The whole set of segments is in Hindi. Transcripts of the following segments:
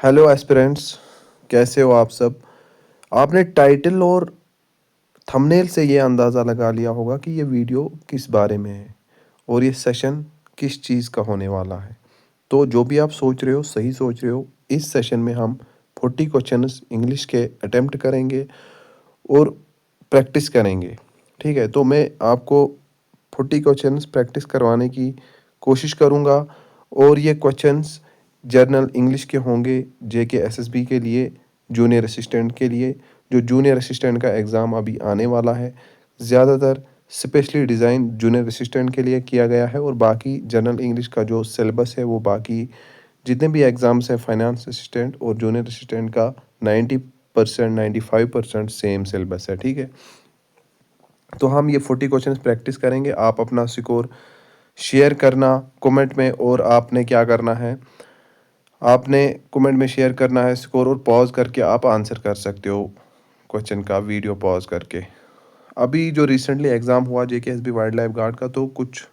हेलो एस्पिरेंट्स, कैसे हो आप सब। आपने टाइटल और थंबनेल से ये अंदाज़ा लगा लिया होगा कि ये वीडियो किस बारे में है और ये सेशन किस चीज़ का होने वाला है। तो जो भी आप सोच रहे हो सही सोच रहे हो। इस सेशन में हम 40 क्वेश्चंस इंग्लिश के अटेम्प्ट करेंगे और प्रैक्टिस करेंगे। ठीक है, तो मैं आपको 40 क्वेश्चंस प्रैक्टिस करवाने की कोशिश करूँगा और ये क्वेश्चंस जर्नल इंग्लिश के होंगे जेके एसएसबी के लिए, जूनियर असिस्टेंट के लिए। जो जूनियर असिस्टेंट का एग्ज़ाम अभी आने वाला है, ज़्यादातर स्पेशली डिज़ाइन जूनियर असिस्टेंट के लिए किया गया है और बाकी जनरल इंग्लिश का जो सिलेबस है वो बाकी जितने भी एग्ज़ाम्स हैं फाइनेंस असिस्टेंट और जूनियर असिस्टेंट का 90% 95% सेम सिलेबस है। ठीक है, तो हम ये 40 क्वेश्चंस प्रैक्टिस करेंगे। आप अपना स्कोर शेयर करना कमेंट में, और आपने क्या करना है, आपने कमेंट में शेयर करना है स्कोर और पॉज करके आप आंसर कर सकते हो क्वेश्चन का, वीडियो पॉज करके। अभी जो रिसेंटली एग्ज़ाम हुआ जेकेएसबी वाइल्ड लाइफ गार्ड का, तो कुछ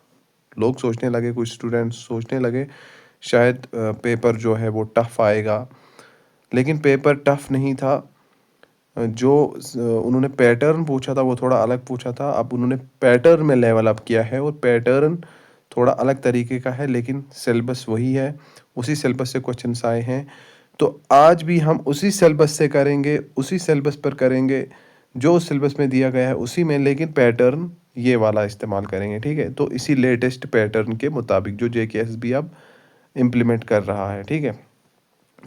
लोग सोचने लगे, कुछ स्टूडेंट्स सोचने लगे शायद पेपर जो है वो टफ़ आएगा, लेकिन पेपर टफ़ नहीं था। जो उन्होंने पैटर्न पूछा था वो थोड़ा अलग पूछा था। अब उन्होंने पैटर्न में लेवल अप किया है और पैटर्न थोड़ा अलग तरीके का है, लेकिन सिलेबस वही है। उसी सिलेबस से क्वेश्चंस आए हैं, तो आज भी हम उसी सिलेबस से करेंगे, उसी सिलेबस पर करेंगे जो सिलेबस में दिया गया है उसी में, लेकिन पैटर्न ये वाला इस्तेमाल करेंगे। ठीक है, तो इसी लेटेस्ट पैटर्न के मुताबिक जो जेकेएसबी अब इम्प्लीमेंट कर रहा है। ठीक है,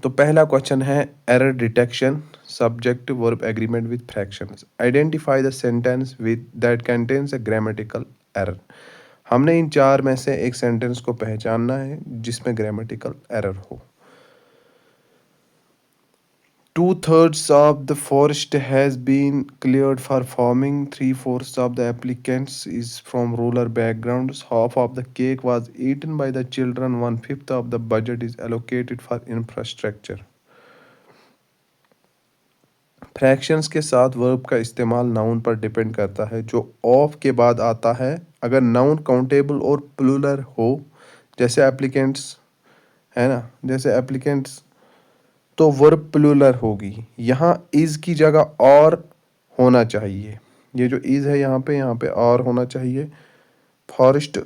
तो पहला क्वेश्चन है error detection, subject verb agreement with fractions, identify the sentence with that contains a grammatical error. हमने इन चार में से एक सेंटेंस को पहचानना है जिसमें ग्रामेटिकल एरर हो। 2/3 of the forest has been cleared for farming. 3/4 of the applicants is from rural backgrounds. Half of the cake was eaten by the children. 1/5 of the budget is allocated for infrastructure. Fractions के साथ वर्ब का इस्तेमाल नाउन पर डिपेंड करता है जो ऑफ के बाद आता है। अगर नाउन काउंटेबल और प्लूरल हो, जैसे एप्लीकेंट्स है ना, जैसे एप्लीकेंट्स, तो वर्ब प्लूरल होगी। यहाँ इज़ की जगह और होना चाहिए। ये जो इज़ है यहाँ पे और होना चाहिए। फॉरेस्ट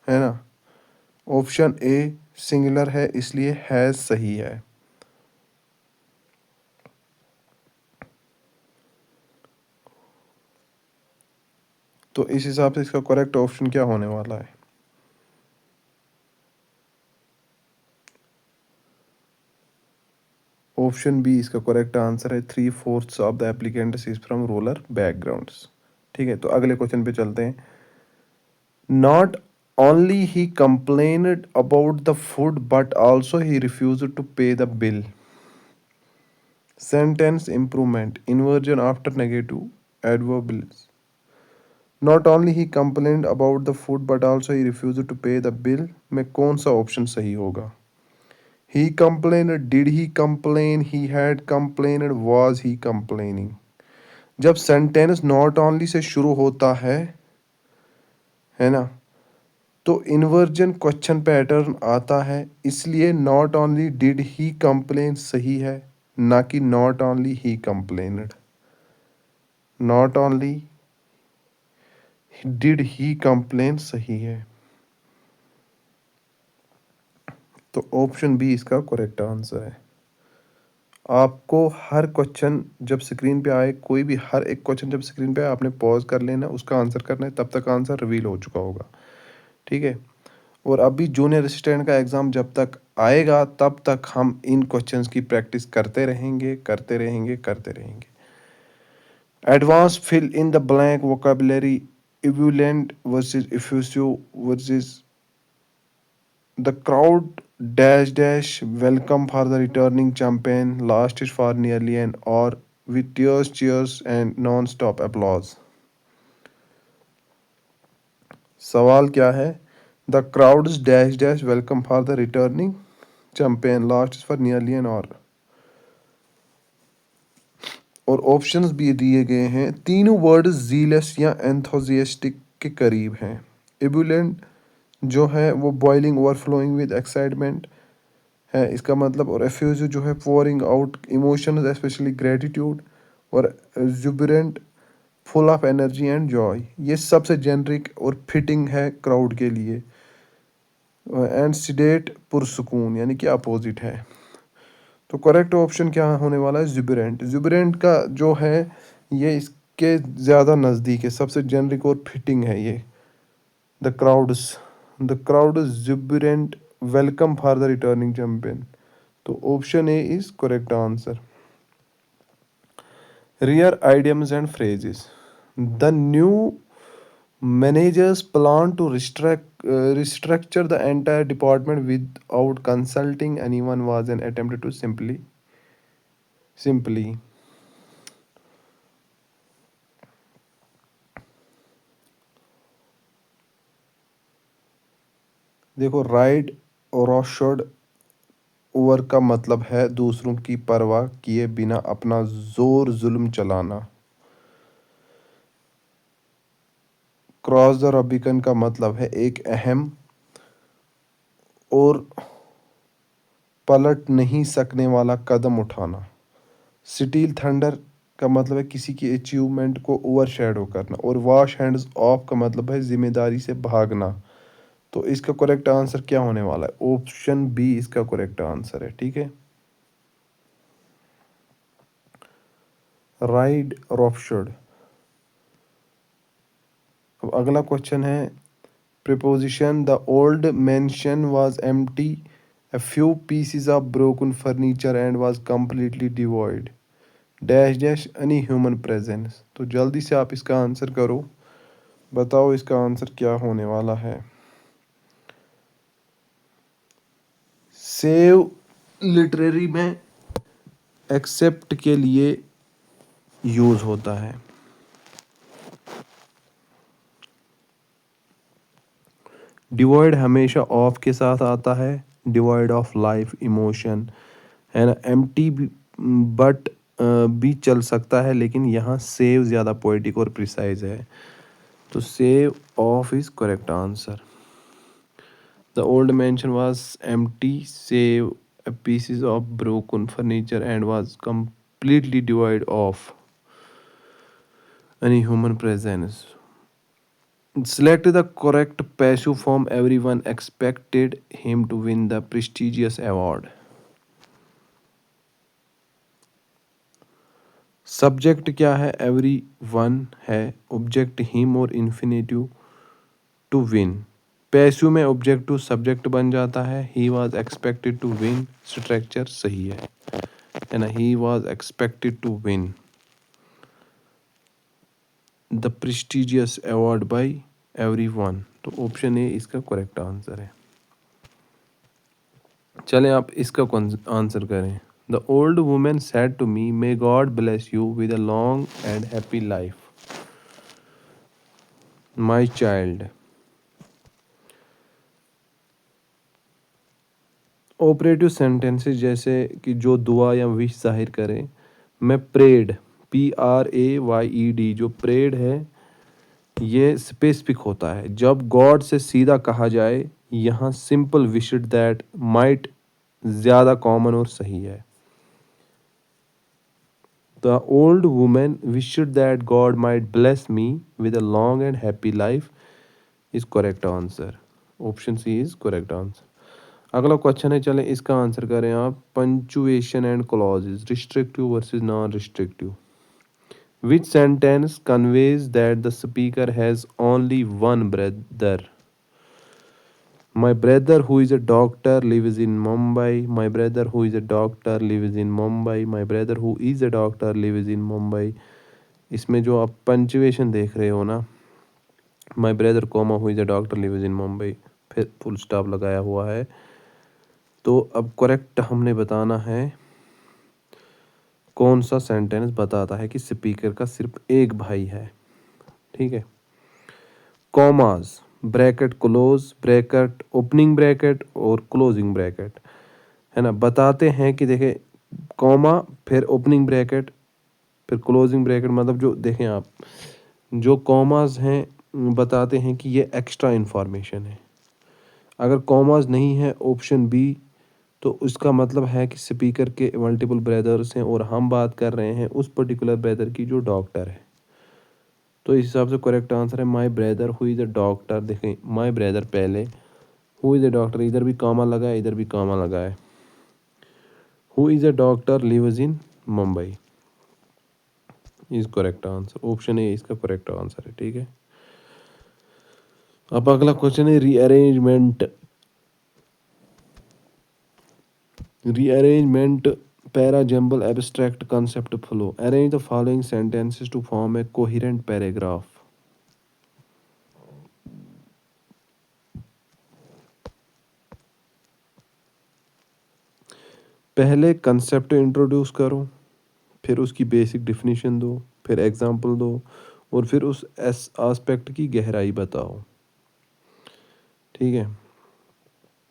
है ना, ऑप्शन ए सिंगुलर है इसलिए हैज़ सही है। तो इस हिसाब से इसका करेक्ट ऑप्शन क्या होने वाला है? ऑप्शन बी इसका करेक्ट आंसर है। 3/4 of the applicants is from rural backgrounds. ठीक है, तो अगले क्वेश्चन पे चलते हैं। Not only he complained about the food but also he refused to pay the bill. Sentence improvement, inversion after negative adverbials. Not only he complained about the food but also he refused to pay the bill में कौन सा ऑप्शन सही होगा? He complained, did he complain, he had complained, was he complaining? जब सेंटेंस नॉट ओनली से शुरू होता है ना, तो इन्वर्जन क्वेश्चन पैटर्न आता है, इसलिए not only did he complain सही है, ना कि not only he complained. Not only did he complain सही है, तो ऑप्शन बी इसका करेक्ट आंसर है। आपको हर क्वेश्चन जब स्क्रीन पे आए, कोई भी हर एक क्वेश्चन जब स्क्रीन पे आए, आपने पॉज कर लेना, उसका आंसर करना है, तब तक आंसर रिवील हो चुका होगा। ठीक है, और अभी जूनियर असिस्टेंट का एग्ज़ाम जब तक आएगा तब तक हम इन क्वेश्चंस की प्रैक्टिस करते रहेंगे करते रहेंगे करते रहेंगे। Advance fill in the blank vocabulary, ebullient versus effusive versus the crowd dash dash welcome for the returning champion, last is for nearly an hour with tears, cheers and non-stop applause. सवाल क्या है? The crowd's dash dash welcome for the returning champion, last is for nearly an hour. और ऑप्शंस भी दिए गए हैं। तीनों वर्ड जीलस या एंथोजियास्टिक के करीब हैं। एबुलेंट जो है वो बॉइलिंग ओवरफ्लोइंग विद एक्साइटमेंट, है इसका मतलब। और एफ्यूजिव जो है pouring out emotions especially gratitude, और jubilant full of energy and joy. ये सबसे जेनरिक और फिटिंग है क्राउड के लिए। एंड सिडेट पुरसुकून यानी कि अपोजिट है। तो करेक्ट ऑप्शन क्या होने वाला है? जुबिरेंट। जुबिरेंट का जो है ये इसके ज़्यादा नज़दीक है, सबसे जेनरिक और फिटिंग है ये। The crowd jubilant welcome for the returning champion. तो option A is correct answer. Rare idioms and phrases. The new managers plan to restructure the entire department without consulting anyone was an attempt to simply. देखो, राइड रोशर्ड ओवर का मतलब है दूसरों की परवाह किए बिना अपना जोर जुल्म चलाना। क्रॉस द रबिकन का मतलब है एक अहम और पलट नहीं सकने वाला कदम उठाना। स्टील थंडर का मतलब है किसी की अचीवमेंट को ओवरशैडो करना। और वॉश हैंड्स ऑफ का मतलब है जिम्मेदारी से भागना। तो इसका करेक्ट आंसर क्या होने वाला है? ऑप्शन बी इसका करेक्ट आंसर है। ठीक है, राइड रॉफशर्ड। अब अगला क्वेश्चन है preposition the old mention was empty, a few pieces of broken furniture and was completely devoid dash dash any human presence. तो जल्दी से आप इसका आंसर करो, बताओ इसका आंसर क्या होने वाला है। सेव लिटरेरी में एक्सेप्ट के लिए यूज होता है। डिवॉइड हमेशा ऑफ के साथ आता है, डिवॉइड ऑफ लाइफ इमोशन है ना। एम्प्टी बट भी चल सकता है, लेकिन यहाँ सेव ज़्यादा पोएटिक और प्रिसाइज है। तो save of is correct answer. The old mention was empty save pieces of broken furniture and was completely devoid of any human presence. Select the correct passive form. Everyone expected him to win the prestigious award. Subject क्या है? एवरी वन है। ऑब्जेक्ट हिम और इन्फिनेटिव टू विन। पैसिव में ऑब्जेक्टिव सब्जेक्ट बन जाता है। He was expected to win, structure सही है ना। He was expected to win the prestigious award by everyone. तो ऑप्शन ए इसका करेक्ट आंसर है। चलें आप इसका आंसर करें। The old women said to me, may God bless you with a long and happy life my child. Operative sentences जैसे कि जो दुआ या विश जाहिर करें। मैं प्रेड, PRAYED, जो प्रेड है ये स्पेसिफिक होता है। जब गॉड से सीधा कहा जाए, यहाँ सिंपल विशड दैट माइट ज़्यादा कॉमन और सही है। The old women wished that God might bless me with a long and happy life is correct answer. Option C is correct answer. अगला क्वेश्चन है, चलें इसका आंसर करें आप। Punctuation and clauses, restrictive versus non restrictive. Which sentence conveys that the speaker has only one brother? My brother who is a doctor lives in Mumbai. My brother who is a doctor lives in Mumbai. My brother who is a doctor lives in Mumbai. इसमें जो आप पंचुएशन देख रहे हो ना, my brother comma who is a doctor lives in Mumbai, फिर फुल स्टॉप लगाया हुआ है। तो अब करेक्ट हमने बताना है कौन सा सेंटेंस बताता है कि स्पीकर का सिर्फ एक भाई है। ठीक है, commas, bracket close, bracket opening bracket और क्लोजिंग ब्रैकेट है ना, बताते हैं कि देखें कॉमा फिर ओपनिंग ब्रैकेट फिर क्लोजिंग ब्रैकेट, मतलब जो देखें आप जो कॉमास हैं बताते हैं कि ये एक्स्ट्रा इंफॉर्मेशन है। अगर कॉमास नहीं है ऑप्शन बी, तो इसका मतलब है कि स्पीकर के मल्टीपल ब्रदर्स हैं और हम बात कर रहे हैं उस पर्टिकुलर ब्रदर की जो डॉक्टर है। तो इस हिसाब से करेक्ट आंसर है my brother who is a doctor. देखें माई ब्रदर पहले, हु इज़ अ डॉक्टर, इधर भी कामा लगा है, इधर भी कामा लगा है। Who is a doctor lives in Mumbai is correct answer. Option A इसका करेक्ट आंसर है। ठीक है, अब अगला क्वेश्चन है rearrangement. Rearrangement para jumble abstract concept flow. Arrange the following sentences to form a coherent paragraph. पहले कंसेप्ट इंट्रोड्यूस करो, फिर उसकी बेसिक डिफिनीशन दो, फिर एग्जांपल दो और फिर उस एस्पेक्ट की गहराई बताओ। ठीक है,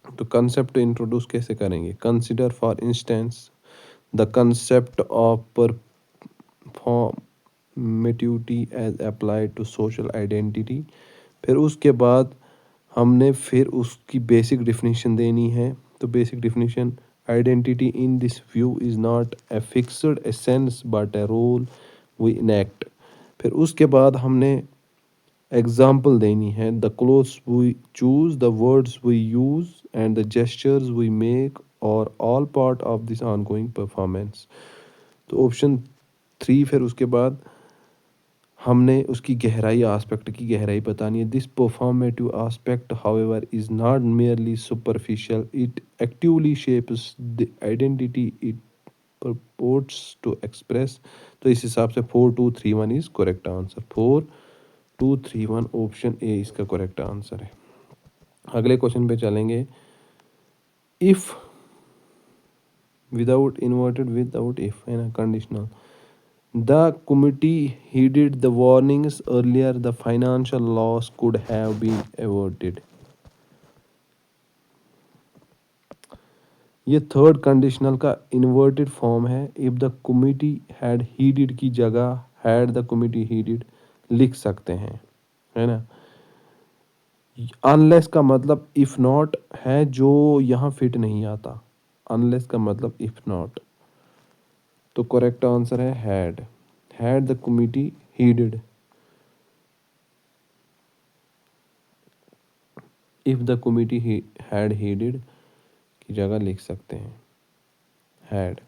तो कंसेप्ट इंट्रोड्यूस कैसे करेंगे? Consider for instance the concept of performativity as applied to social identity. फिर उसके बाद हमने फिर उसकी बेसिक डिफिनीशन देनी है। तो basic definition, identity in this view is not a fixed essence but a role we enact. फिर उसके बाद हमने एग्जाम्पल देनी है, the clothes we choose, the words we use and the gestures we make are all part of this ongoing performance. तो ऑप्शन 3 फिर उसके बाद हमने उसकी गहराई, आस्पेक्ट की गहराई बतानी है। This performative aspect however is not merely superficial, it actively shapes the identity it purports to express। तो इस हिसाब से 4231 is correct answer. 4231 option A इसका करेक्ट आंसर है। अगले क्वेश्चन पे चलेंगे। If without inverted, without if है ना, conditional. The committee heeded the warnings earlier, the financial loss could have been averted। ये थर्ड कंडीशनल का इन्वर्टेड फॉर्म है। If the committee had heeded की जगह हैड द कमिटी हीडेड लिख सकते हैं, है ना। अनलेस का मतलब इफ नॉट है, जो यहाँ फिट नहीं आता। अनलेस का मतलब इफ नॉट। तो करेक्ट आंसर है had the committee heeded. If the committee had heeded की जगह लिख सकते हैं हैड।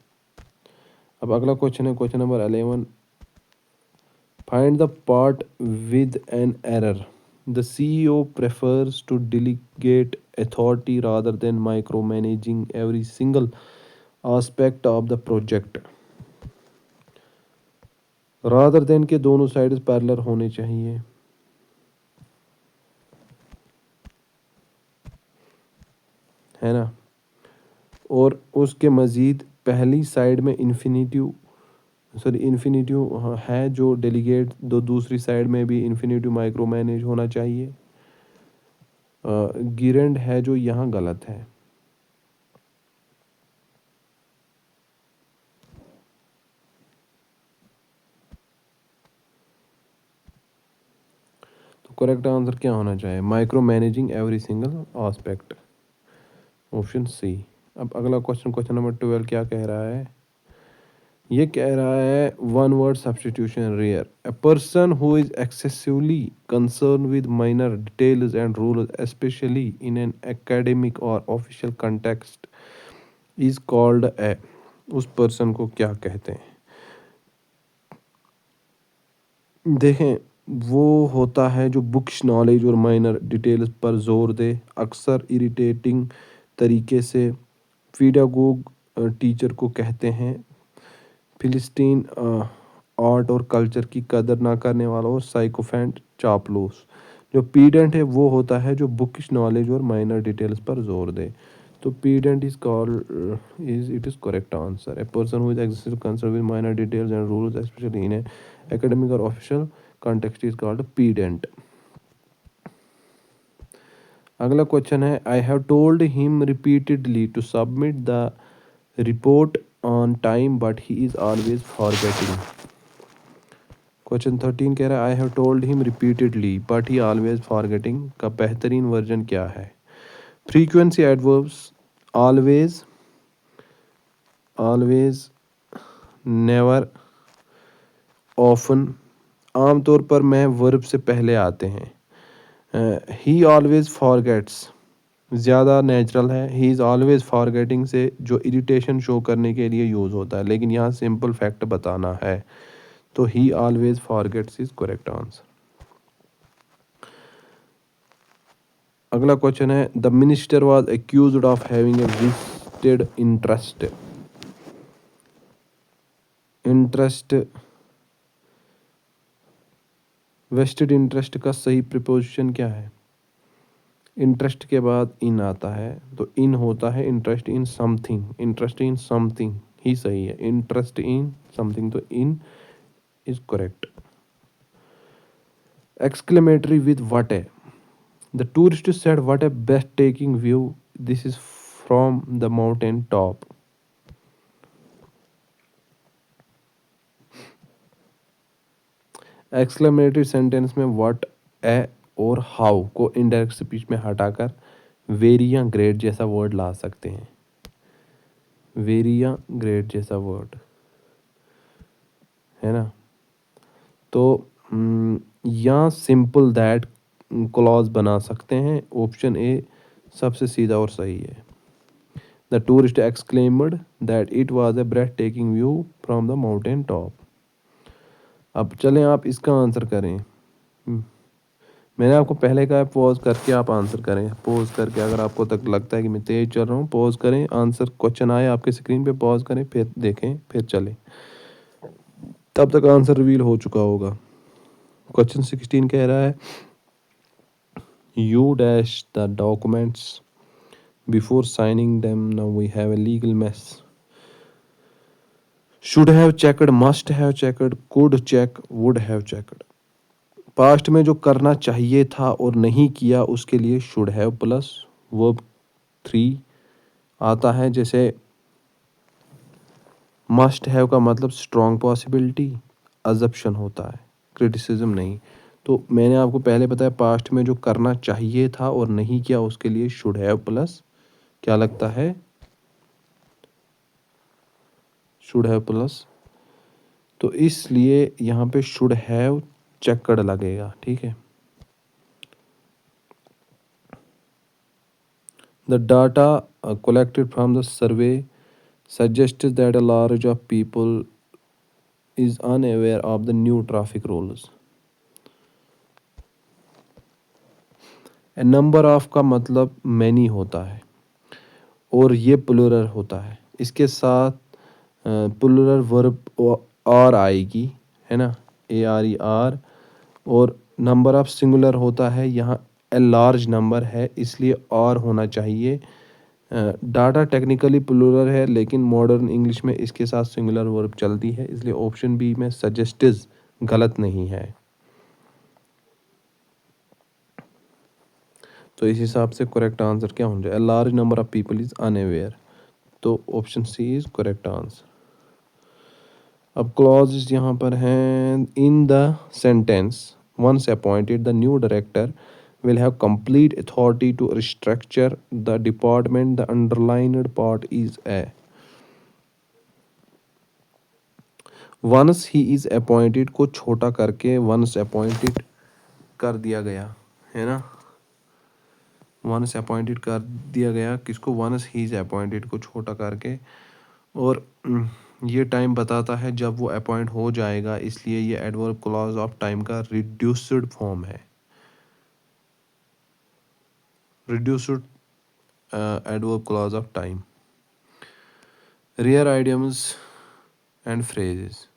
अब अगला क्वेश्चन है question number 11। Find the part with an error. The CEO prefers to delegate authority rather than micromanaging every single aspect of the project। rather than के दोनों साइड्स पैरेलल होने चाहिए, है ना। और उसके मज़ीद पहली साइड में इन्फिनिटिव है जो डेलीगेट, दो दूसरी साइड में भी इन्फिनिटिव माइक्रो मैनेज होना चाहिए। गिरेंड है जो यहाँ गलत है। तो करेक्ट आंसर क्या होना चाहिए? Micromanaging every single aspect, option C. अब अगला क्वेश्चन, क्वेश्चन नंबर 12 क्या कह रहा है? ये कह रहा है one word substitution rare. A person who is excessively concern with minor details and rules specially in an academic or official context is called a. उस पर्सन को क्या कहते हैं? देखें, वो होता है जो बुक्स नॉलेज और माइनर डिटेल्स पर जोर दे, अक्सर इरिटेटिंग तरीके से। पीडागोग टीचर को कहते हैं। फिलिस्तीन आर्ट और कल्चर की कदर ना करने वाला, और साइकोफेंट चापलूस। जो पीडेंट है वो होता है जो बुकिश नॉलेज और माइनर डिटेल्स पर जोर दे। तो pedant is called is it is correct answer. A person who is excessive concern with minor details and rules specially in academic or official context is called pedant. अगला क्वेश्चन है I have told him repeatedly to submit the report on time but he is always forgetting. Question 13 कह रहा है I have told him repeatedly but he always forgetting का बेहतरीन वर्जन क्या है? Frequency adverbs, always, always, never, often. आमतौर पर में वर्ब से पहले आते हैं। ही ऑलवेज फॉरगेट्स ज़्यादा नेचुरल है। ही इज़ ऑलवेज फॉरगेटिंग से जो इरिटेशन शो करने के लिए यूज़ होता है, लेकिन यहाँ सिंपल फैक्ट बताना है, तो ही always forgets is correct answer. अगला क्वेश्चन है, the minister was accused of having a vested interest. Vested interest का सही प्रिपोजिशन क्या है? इंटरेस्ट के बाद इन आता है, तो इन होता है interest in something. Interest in something ही सही है। इंटरेस्ट इन समथिंग, तो in is correct. Exclamatory with what है? The tourist said what a breathtaking view, this is from the mountain top. Exclamatory sentence में व्हाट, ए और हाउ को इनडायरेक्ट स्पीच में हटाकर वेरी या ग्रेट जैसा वर्ड ला सकते हैं। वेरी या ग्रेट जैसा वर्ड है ना। तो यहाँ सिंपल दैट क्लॉज बना सकते हैं। ऑप्शन ए सबसे सीधा और सही है। The tourist exclaimed that it was a breathtaking view from the mountain top. अब चलें आप इसका आंसर करें। मैंने आपको पहले कहा है पॉज करके आप आंसर करें। पॉज करके, अगर आपको तक लगता है कि मैं तेज चल रहा हूँ, पॉज करें, आंसर क्वेश्चन आए आपके स्क्रीन पे, पॉज करें, फिर देखें, फिर चलें, तब तक आंसर रिवील हो चुका होगा। क्वेश्चन 16 कह रहा है, you dash the documents before signing them, now we have a legal mess. Should have checked, must have checked, could check, would have checked. Past में जो करना चाहिए था और नहीं किया उसके लिए शुड हैव प्लस वर्ब 3 आता है। जैसे मस्ट हैव का मतलब स्ट्रॉन्ग पॉसिबिलिटी, अजप्शन होता है, क्रिटिसिज्म नहीं। तो मैंने आपको पहले बताया पास्ट में जो करना चाहिए था और नहीं किया उसके लिए शुड हैव प्लस क्या लगता है? शुड हैव प्लस, तो इसलिए यहाँ पे शुड हैव चेकड लगेगा। ठीक है। The data collected from the survey suggests that a large of people is unaware of the new traffic rules. A number of का मतलब many होता है और ये प्लूरल होता है। इसके साथ प्लूरल वर्ब और आएगी, है ना, ARER। और नंबर ऑफ सिंगुलर होता है, यहाँ ए लार्ज नंबर है इसलिए और होना चाहिए। डाटा टेक्निकली प्लूरल है, लेकिन मॉडर्न इंग्लिश में इसके साथ सिंगुलर वर्ब चलती है, इसलिए ऑप्शन बी में सजेस्टिव गलत नहीं है। तो इस हिसाब से करेक्ट आंसर क्या होना चाहिए? A large number of people is unaware, तो option C is correct answer. अब क्लॉज यहाँ पर हैं, in the sentence once appointed the new director will have complete authority to restructure the department, the underlined part is a। once he is appointed को छोटा करके once appointed कर दिया गया, है ना। once appointed कर दिया गया किसको? once he is appointed को छोटा करके, और ये टाइम बताता है जब वो अपॉइंट हो जाएगा, इसलिए ये एडवर्ब क्लॉज ऑफ टाइम का रिड्यूस्ड फॉर्म है। Reduced adverb clause of time। Rare idioms and phrases।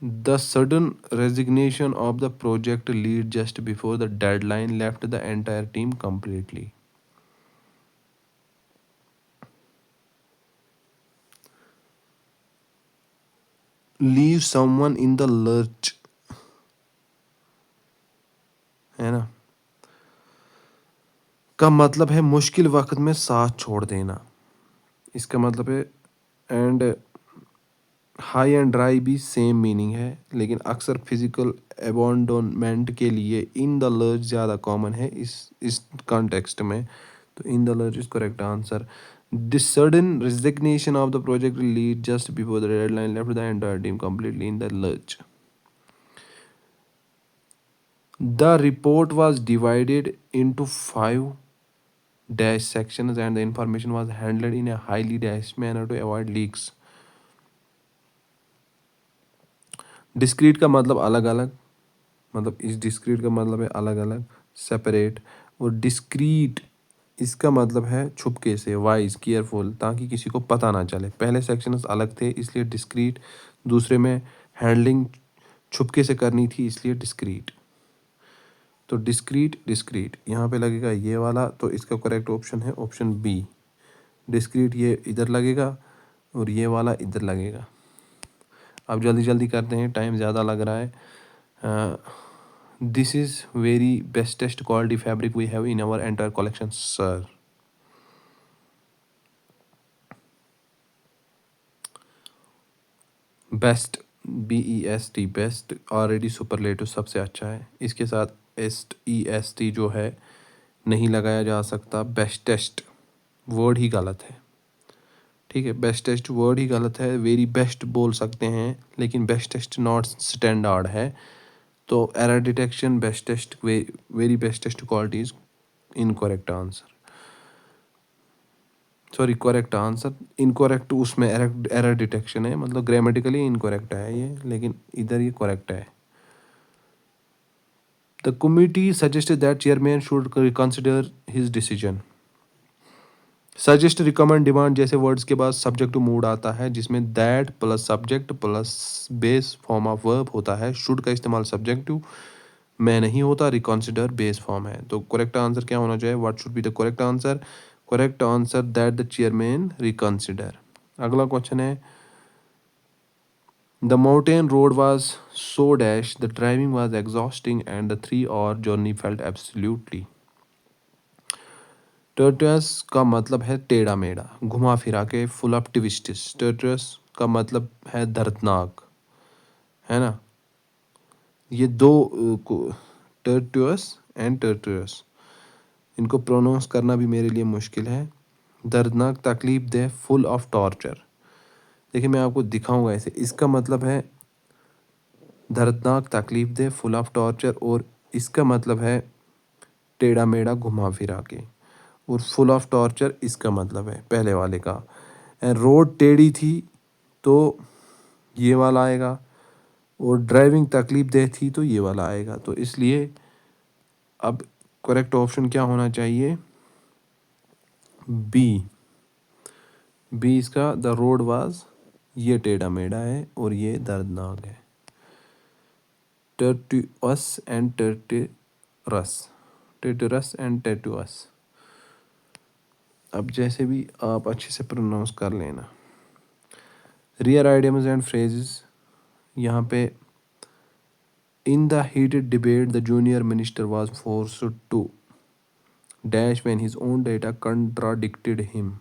The sudden resignation of the project lead just before the deadline left the entire team completely। Leave someone in the lurch, है ना, का मतलब है मुश्किल वक्त में साथ छोड़ देना। इसका मतलब है एंड हाई एंड ड्राई भी सेम मीनिंग है, लेकिन अक्सर फिजिकल अबॉन्डोनमेंट के लिए इन द लर्ज ज़्यादा कॉमन है इस कॉन्टेक्स्ट में, तो in the large is correct answer. The sudden resignation of the project lead just before the deadline left the entire team completely in the lurch. The report was divided into five dash sections and the information was handled in a highly dashed manner to avoid leaks. Discrete का मतलब अलग अलग, मतलब इस डिस्क्रीट का मतलब है अलग अलग, सेपरेट। और डिस्क्रीट इसका मतलब है छुपके से, वाइज, केयरफुल, ताकि किसी को पता ना चले। पहले सेक्शंस अलग थे इसलिए डिस्क्रीट, दूसरे में हैंडलिंग छुपके से करनी थी इसलिए डिस्क्रीट। तो डिस्क्रीट डिस्क्रीट यहाँ पे लगेगा ये वाला, तो इसका करेक्ट ऑप्शन है ऑप्शन बी। डिस्क्रीट ये इधर लगेगा और ये वाला इधर लगेगा। अब जल्दी जल्दी करते हैं, टाइम ज़्यादा लग रहा है। This is very bestest quality fabric we have in our entire collection sir. Best, BEST, best already superlative सबसे अच्छा है, इसके साथ EST जो है नहीं लगाया जा सकता। बेस्टेस्ट वर्ड ही गलत है, ठीक है, बेस्टेस्ट वर्ड ही गलत है। वेरी बेस्ट बोल सकते हैं लेकिन बेस्टेस्ट नॉट स्टैंडर्ड है। तो error detection bestest, very bestest quality is incorrect answer, sorry correct answer. Incorrect उसमें एरर डिटेक्शन है, मतलब ग्रामेटिकली इनकरेक्ट है ये, लेकिन इधर ये करेक्ट है। The committee suggested that chairman should reconsider his decision. Suggest, recommend, demand जैसे वर्ड्स के बाद सब्जेक्ट टू मूड आता है, जिसमें that plus subject plus base form of verb होता है। शुड का इस्तेमाल सब्जेक्टिव में नहीं होता, रिकॉन्सिडर बेस फॉर्म है। तो करेक्ट आंसर क्या होना चाहिए? What should be the correct answer? Correct answer that the chairman reconsider. अगला क्वेश्चन है, the mountain road was so dash the driving was exhausting and the 3 hour journey felt absolutely. Tortuous का मतलब है टेढ़ा मेढ़ा, घुमा फिरा के, फुल ऑफ ट्विस्ट्स। टर्टस का मतलब है दर्दनाक, है ना। ये दो टर्टस एंड टर्टस, इनको प्रोनाउंस करना भी मेरे लिए मुश्किल है। दर्दनाक, तकलीफ दे, फुल ऑफ टॉर्चर। देखिए मैं आपको दिखाऊंगा ऐसे, इसका मतलब है दर्दनाक, तकलीफ दे, फुल ऑफ टॉर्चर, और इसका मतलब है टेढ़ा मेढ़ा, घुमा फिरा के। और फुल ऑफ टॉर्चर इसका मतलब है पहले वाले का। एंड रोड टेढ़ी थी तो ये वाला आएगा, और ड्राइविंग तकलीफ दे थी तो ये वाला आएगा। तो इसलिए अब करेक्ट ऑप्शन क्या होना चाहिए? बी। बी इसका, द रोड वाज, ये टेढ़ा मेढ़ा है और ये दर्दनाक है। टर्टुअस एंड टर्टरस, टर्टरस एंड टर्टुअस। अब जैसे भी आप अच्छे से प्रोनाउंस कर लेना। रियर आइडियम्स एंड फ्रेजेस, यहाँ पे in the heated debate the junior minister was forced to dash when his own data contradicted him,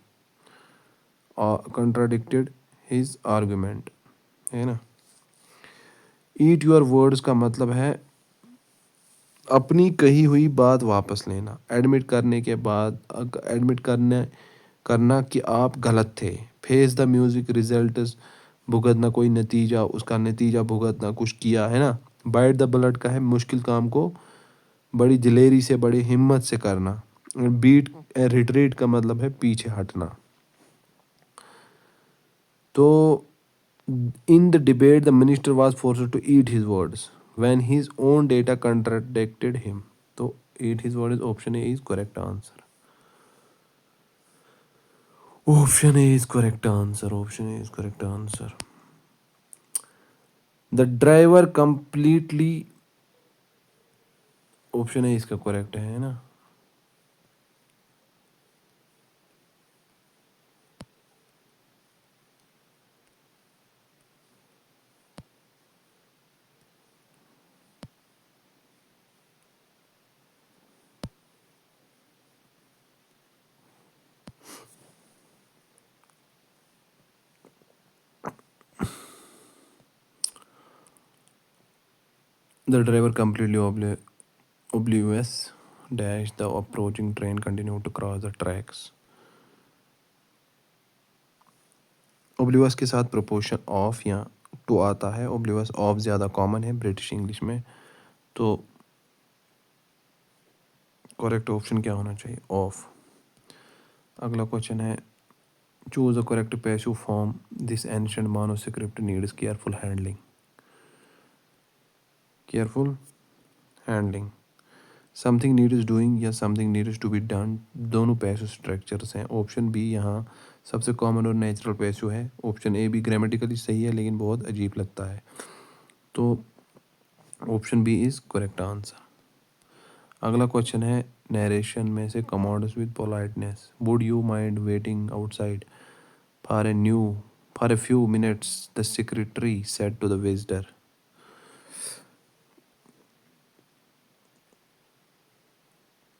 contradicted his argument, है ना। ईट योर वर्ड्स का मतलब है अपनी कही हुई बात वापस लेना, एडमिट करने के बाद, एडमिट करना कि आप गलत थे। फेस द म्यूजिक रिजल्ट्स, भुगतना कोई नतीजा, उसका नतीजा भुगतना, कुछ किया, है ना। बाइट द बुलेट का है मुश्किल काम को बड़ी दिलेरी से, बड़ी हिम्मत से करना। बीट रिट्रीट का मतलब है पीछे हटना। तो in the debate the minister was forced to eat his words when his own data contradicted him. तो eat his word is option A is correct answer. Option A is correct answer, option A is correct answer. The driver completely, option A इसका करेक्ट है ना। The driver completely oblivious dash the approaching train continued to cross the tracks. ओब्लिवस के साथ प्रोपोर्शन ऑफ या टू आता है, ओब्लिवस ऑफ ज़्यादा कॉमन है ब्रिटिश इंग्लिश में। तो करेक्ट ऑप्शन क्या होना चाहिए? ऑफ। अगला क्वेश्चन है, choose the correct passive form, this ancient manuscript needs careful handling. Careful handling, something needs doing या something needs to be done, दोनों पैसिव स्ट्रक्चर्स हैं। ऑप्शन बी यहाँ सबसे कॉमन और नेचुरल पैसिव है। ऑप्शन ए भी ग्रामेटिकली सही है लेकिन बहुत अजीब लगता है, तो option B is correct answer. अगला क्वेश्चन है, नरेशन में से commands with politeness, would you mind waiting outside for a few minutes, the secretary said to the visitor.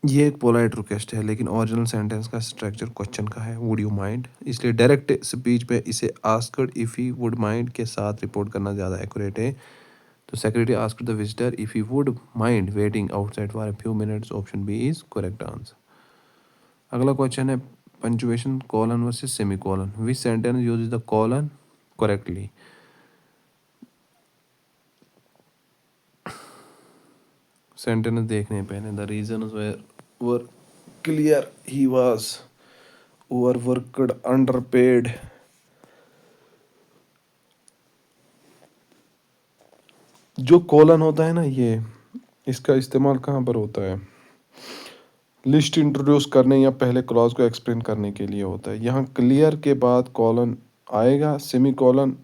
ये एक पोलाइट रिक्वेस्ट है लेकिन ओरिजिनल सेंटेंस का स्ट्रक्चर क्वेश्चन का है, वुड यू माइंड, इसलिए डायरेक्ट स्पीच पे इसे asked if he would mind के साथ रिपोर्ट करना ज़्यादा एक्यूरेट है। तो secretary asked the visitor if he would mind waiting outside for a few minutes, option B is correct answer. अगला क्वेश्चन है, punctuation colon versus semicolon, which sentence uses the colon correctly. Sentence देखने पहले, the reason were clear, he was overworked, underpaid. जो कॉलन होता है ना, ये इसका इस्तेमाल कहाँ पर होता है? लिस्ट इंट्रोड्यूस करने या पहले क्लॉज को एक्सप्लेन करने के लिए होता है। यहाँ क्लियर के बाद कॉलन आएगा। सेमी कॉलन,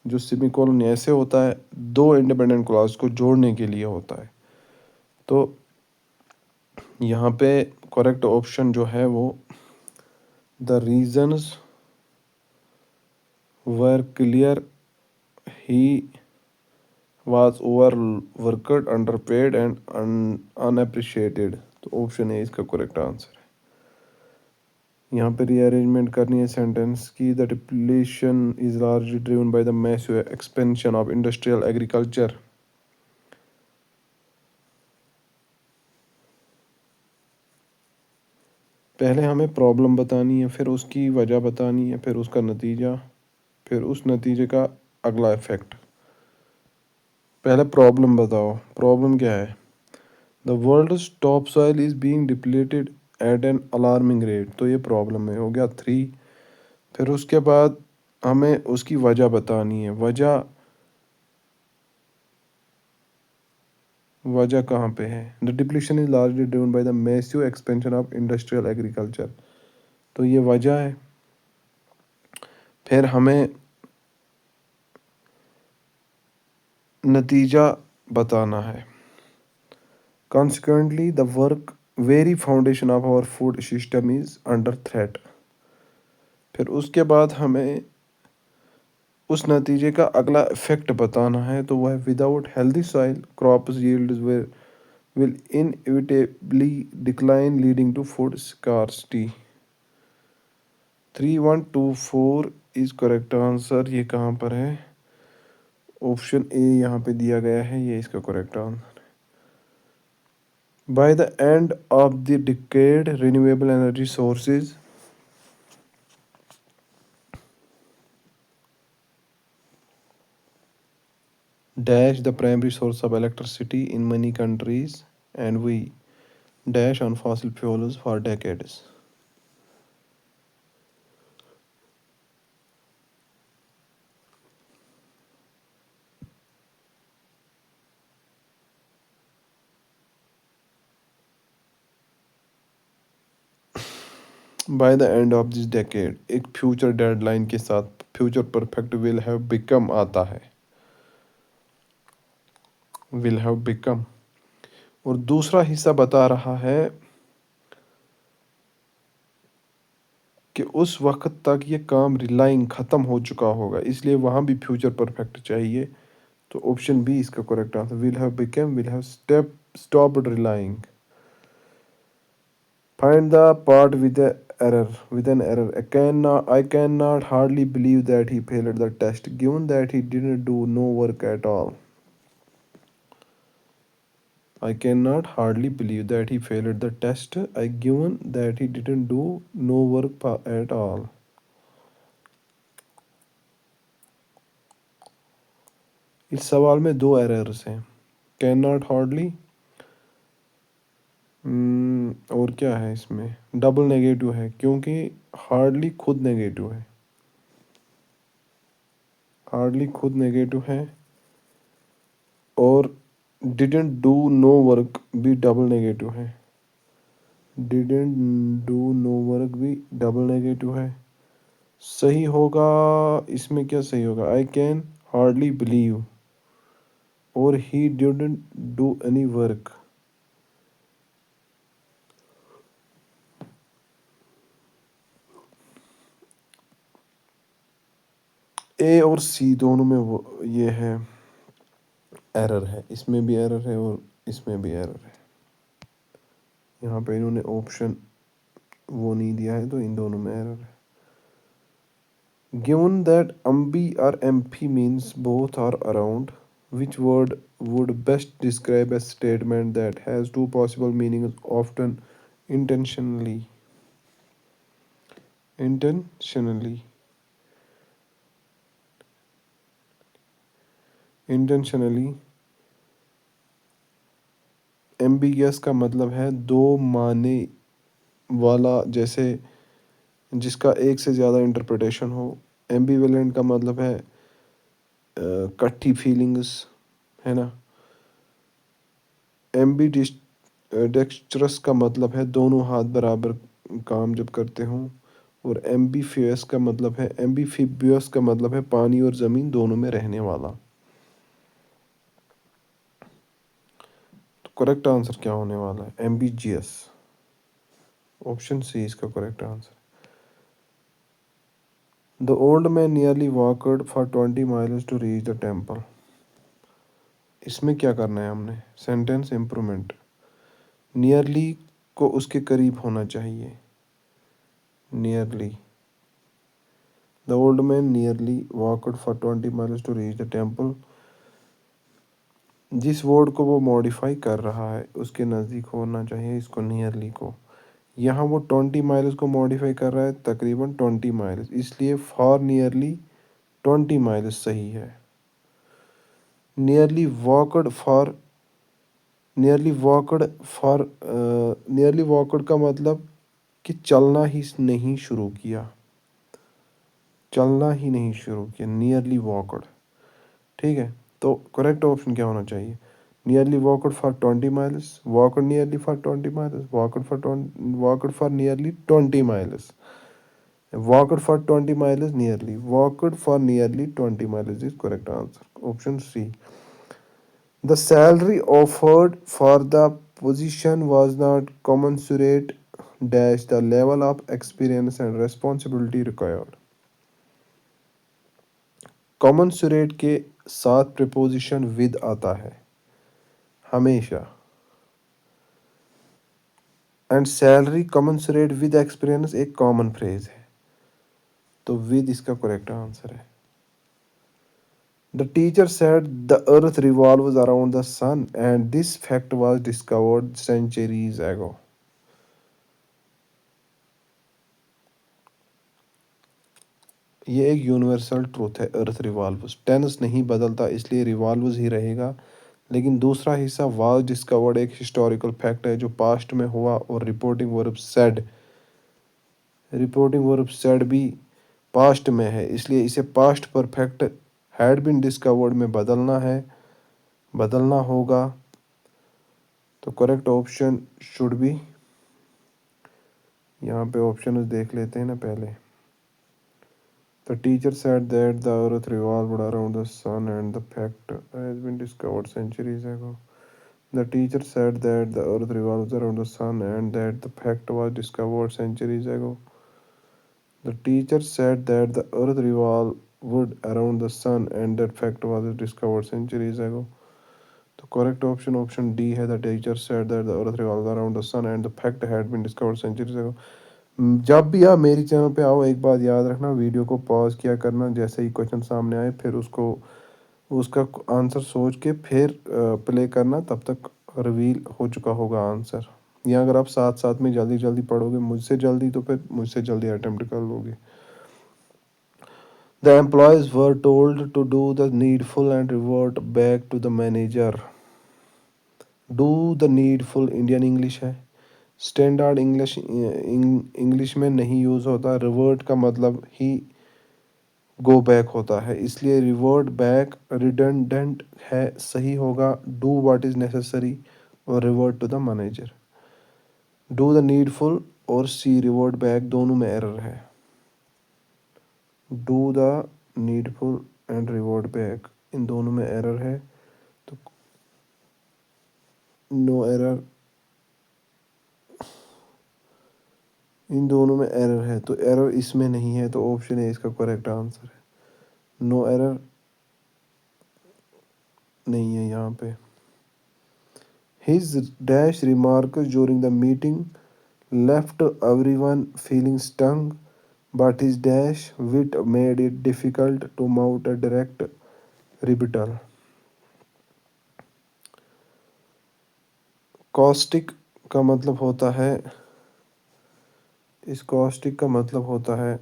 जो सेमी कॉलन ऐसे होता है, दो इंडिपेंडेंट क्लॉज को जोड़ने के लिए होता है। तो यहाँ पे करेक्ट ऑप्शन जो है वो, the reasons were clear, he was overworked, underpaid and unappreciated। तो ऑप्शन ए इसका करेक्ट आंसर है। यहाँ पे रीअरेंजमेंट करनी है सेंटेंस की, the depletion is largely driven by the massive expansion of industrial agriculture. पहले हमें प्रॉब्लम बतानी है, फिर उसकी वजह बतानी है, फिर उसका नतीजा, फिर उस नतीजे का अगला इफेक्ट। पहले प्रॉब्लम बताओ, प्रॉब्लम क्या है? The world's top soil is being depleted at an alarming rate. तो ये प्रॉब्लम में हो गया 3। फिर उसके बाद हमें उसकी वजह बतानी है। वजह, वजह कहाँ पे है? The depletion is largely driven by the massive expansion of industrial agriculture. तो ये वजह है। फिर हमें नतीजा बताना है। Consequently the work very foundation of our food system is under threat. फिर उसके बाद हमें उस नतीजे का अगला इफेक्ट बताना है। तो वह without healthy soil crops yields will inevitably decline leading to food scarcity। 3124 is correct answer. ये कहाँ पर है? ऑप्शन ए यहाँ पे दिया गया है, ये इसका करेक्ट आंसर है। By the end of the decade renewable energy sources dash the primary source of electricity in many countries, and we dash on fossil fuels for decades। By the end of this decade, एक फ्यूचर डेडलाइन के साथ future perfect will have become आता है, विल हैव बिकम। और दूसरा हिस्सा बता रहा है कि उस वक्त तक ये काम रिलाइंग ख़त्म हो चुका होगा, इसलिए वहाँ भी फ्यूचर परफेक्ट चाहिए। तो ऑप्शन बी इसका correct answer, will have become, will have stopped relying. Find the part with the error. With an error, I cannot hardly believe that he failed the test, given that he didn't do no work at all। I cannot hardly believe that he failed the test, I given that he didn't do no work at all। इस सवाल में दो एरर्स हैं, कैन नॉट, हार्डली, और क्या है इसमें, डबल नेगेटिव है क्योंकि हार्डली खुद नेगेटिव है, हार्डली खुद नेगेटिव है, और डिडेंट डू नो वर्क भी डबल नेगेटिव है, डिडेंट डू नो वर्क भी डबल नेगेटिव है। सही होगा, इसमें क्या सही होगा, आई कैन हार्डली बिलीव और he didn't do any work. A और सी दोनों में वो ये है, एरर है, इसमें भी एरर है और इसमें भी एरर है। यहाँ पे इन्होंने ऑप्शन वो नहीं दिया है तो इन दोनों में एरर है। गिवन दैट अम्बी और amphi means both are around, which word would best describe a statement that has two possible meanings, often intentionally? Intentionally. Intentionally. Ambiguous का मतलब है दो माने वाला, जैसे जिसका एक से ज़्यादा इंटरप्रिटेशन हो। एम्बिवेलेंट का मतलब है कट्ठी फीलिंग्स, है ना। एम्बी डेक्स्ट्रस का मतलब है दोनों हाथ बराबर काम जब करते हों। और एम्बीफियस का मतलब है, एम्बीफिबियस का मतलब है पानी और ज़मीन दोनों में रहने वाला। तो करेक्ट आंसर क्या होने वाला है, एम्बिजियस। ऑप्शन सी इसका correct answer. The old man nearly walked for 20 miles to reach the temple. इसमें क्या करना है हमने, सेंटेंस इम्प्रूवमेंट। नियरली को उसके करीब होना चाहिए, nearly. The old man nearly walked for 20 miles to reach the temple. जिस वर्ड को वो मॉडिफाई कर रहा है उसके नज़दीक होना चाहिए इसको, नियरली को। यहाँ वो 20 माइल्स को मॉडिफाई कर रहा है, तकरीबन 20 माइल्स, इसलिए फॉर नियरली 20 माइल्स सही है। Nearly walked for, nearly walked for, nearly walked का मतलब कि चलना ही नहीं शुरू किया, चलना ही नहीं शुरू किया, नियरली वॉकड। ठीक है, तो करेक्ट ऑप्शन क्या होना चाहिए, nearly walked for 20 miles, walked nearly for 20 miles, walked for nearly 20 miles, walked for 20 miles nearly, walked for nearly 20 miles is correct answer, option C. The salary offered for the position was not commensurate dash the level of experience and responsibility required। commensurate के साथ preposition with आता है हमेशा, and salary commensurate with experience एक कॉमन फ्रेज है, तो with इसका करेक्ट आंसर है। The teacher said the earth revolves around the sun and this fact was discovered centuries ago। ये एक यूनिवर्सल ट्रूथ है, अर्थ रिवॉल्व्स, टेंस नहीं बदलता इसलिए रिवॉल्व्स ही रहेगा। लेकिन दूसरा हिस्सा वाज डिस्कवर्ड एक हिस्टोरिकल फैक्ट है जो पास्ट में हुआ, और reporting verb said, reporting verb said भी पास्ट में है, इसलिए इसे past perfect had been discovered में बदलना है, बदलना होगा। तो करेक्ट ऑप्शन शुड बी, यहाँ पे ऑप्शन देख लेते हैं ना पहले। The teacher said that the earth revolved around the sun and the fact has been discovered centuries ago। The teacher said that the earth revolves around the sun and that the fact was discovered centuries ago। The teacher said that the earth revolved around the sun and that fact was discovered centuries ago। The correct option, option D है, the teacher said that the earth revolves around the sun and the fact had been discovered centuries ago। जब भी आप मेरी चैनल पे आओ एक बात याद रखना, वीडियो को पॉज किया करना, जैसे ही क्वेश्चन सामने आए फिर उसको, उसका आंसर सोच के फिर प्ले करना, तब तक रिवील हो चुका होगा आंसर। या अगर आप साथ साथ में जल्दी जल्दी पढ़ोगे मुझसे जल्दी, तो फिर मुझसे जल्दी अटेम्प्ट कर लोगे। The employees were told to do the needful and revert back to the manager. Do the needful Indian English है, स्टैंडर्ड इंग्लिश में नहीं यूज़ होता। रिवर्ट का मतलब ही गो बैक होता है, इसलिए रिवर्ट बैक रिडंडेंट है, सही होगा डू व्हाट इज़ नेसेसरी और revert to the manager. Do the needful और सी रिवर्ट बैक दोनों में एरर है। Do the needful and revert back इन दोनों में एरर है, तो नो एरर, इन दोनों में एरर है, तो एरर इसमें नहीं है, तो ऑप्शन ए इसका करेक्ट आंसर है। नो एरर नहीं है यहाँ पे। His dash remarks during the meeting left everyone feeling stung, but his dash wit made it difficult to mount a direct rebuttal. Caustic का मतलब होता है, इस caustic का मतलब होता है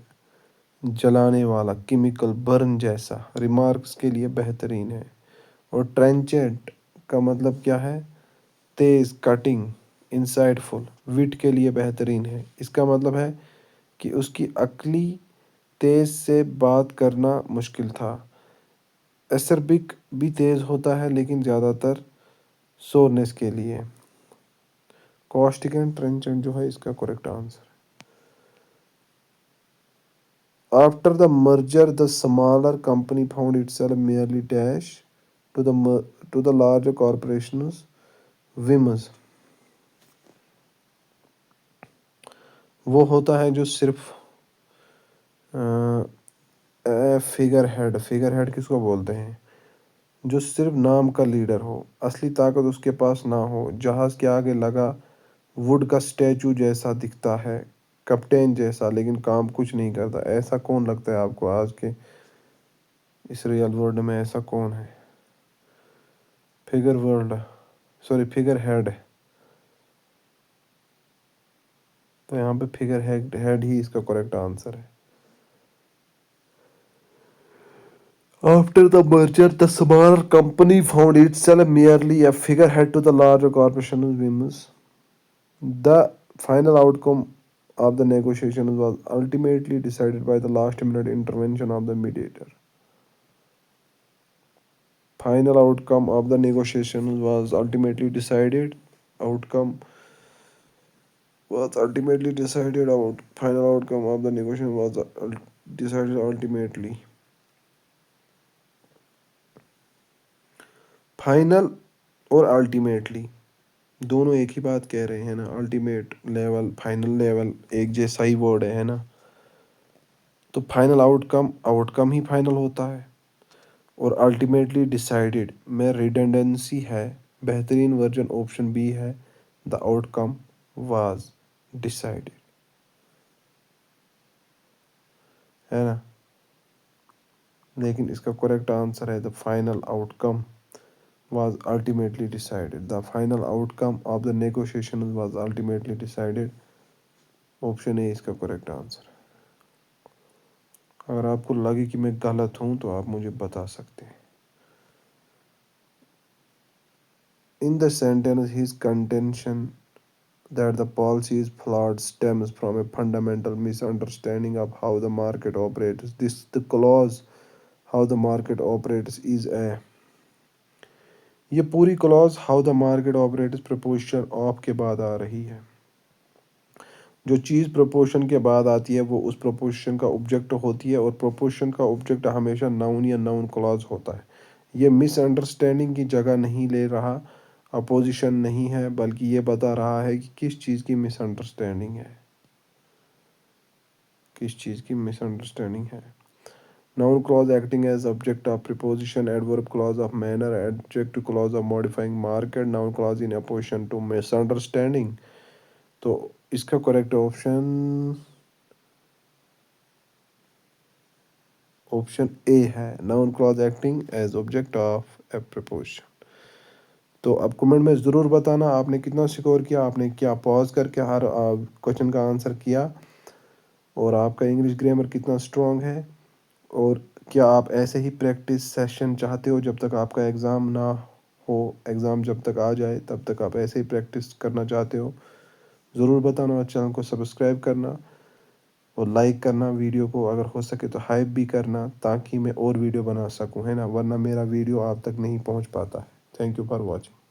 जलाने वाला, केमिकल बर्न जैसा। रिमार्क्स के लिए बेहतरीन है। और ट्रेंचेंट का मतलब क्या है, तेज, कटिंग, इंसाइटफुल। विट के लिए बेहतरीन है, इसका मतलब है कि उसकी अक्ली तेज से बात करना मुश्किल था। एसरबिक भी तेज होता है लेकिन ज़्यादातर सोरनेस के लिए। कॉस्टिक एंड ट्रेंचेंट जो है इसका correct answer. After the merger the smaller company found itself merely dash to the larger corporations whims. वो होता है जो सिर्फ फिगर हेड किसको बोलते हैं, जो सिर्फ नाम का लीडर हो, असली ताकत उसके पास ना हो, जहाज के आगे लगा वुड का स्टैचू जैसा दिखता है, कैप्टन जैसा, लेकिन काम कुछ नहीं करता। ऐसा कौन लगता है आपको आज के इस रियल वर्ल्ड में, ऐसा कौन है? Figure head. तो यहाँ पे फिगर हेड ही इसका करेक्ट आंसर है। After the merger, the smaller company found itself merely a figurehead to the larger corporation whims. The final outcome of the negotiations was ultimately decided by the last-minute intervention of the mediator. Final outcome of the negotiations was ultimately decided. Outcome was ultimately decided. Final outcome of the negotiation was decided ultimately. Final और अल्टीमेटली दोनों एक ही बात कह रहे हैं ना। अल्टीमेट लेवल, फाइनल लेवल एक जैसा ही वर्ड है ना। तो फाइनल आउटकम ही फाइनल होता है, और अल्टीमेटली डिसाइडेड में रिडंडेंसी है। बेहतरीन वर्जन ऑप्शन बी है, द आउटकम वाज डिसाइडेड, है ना। लेकिन इसका करेक्ट आंसर है the final outcome was ultimately decided. The final outcome of the negotiation was ultimately decided. Option A इसका करेक्ट आंसर है। अगर आपको लगे कि मैं गलत हूं तो आप मुझे बता सकते हैं। In the sentence, his contention that the policy is flawed stems from a fundamental misunderstanding of how the market operates. The clause how the market operates is a, ये पूरी clause how the market operates preposition of के बाद आ रही है। जो चीज़ प्रपोजिशन के बाद आती है वो उस प्रपोजिशन का ऑब्जेक्ट होती है, और प्रपोजिशन का ऑब्जेक्ट हमेशा नाउन या नाउन क्लॉज होता है। ये मिसअंडरस्टैंडिंग की जगह नहीं ले रहा, अपोजिशन नहीं है, बल्कि ये बता रहा है कि किस चीज़ की मिसअंडरस्टैंडिंग है, किस चीज़ की मिसअंडरस्टैंडिंग है। Noun clause acting as object of preposition, adverb clause of manner, adjective clause of modifying market, noun clause in opposition to misunderstanding। तो इसका करेक्ट ऑप्शन ए है, noun clause acting as object of a preposition. तो अब कमेंट में ज़रूर बताना आपने कितना स्कोर किया, आपने क्या पॉज करके हर क्वेश्चन का आंसर किया, और आपका इंग्लिश ग्रामर कितना स्ट्रॉन्ग है। और क्या आप ऐसे ही प्रैक्टिस सेशन चाहते हो जब तक आपका एग्ज़ाम ना हो, एग्ज़ाम जब तक आ जाए तब तक आप ऐसे ही प्रैक्टिस करना चाहते हो? ज़रूर बताना और चैनल को सब्सक्राइब करना और लाइक करना वीडियो को, अगर हो सके तो हाइप भी करना ताकि मैं और वीडियो बना सकूँ, है ना? वरना मेरा वीडियो आप तक नहीं पहुँच पाता है। Thank you for watching.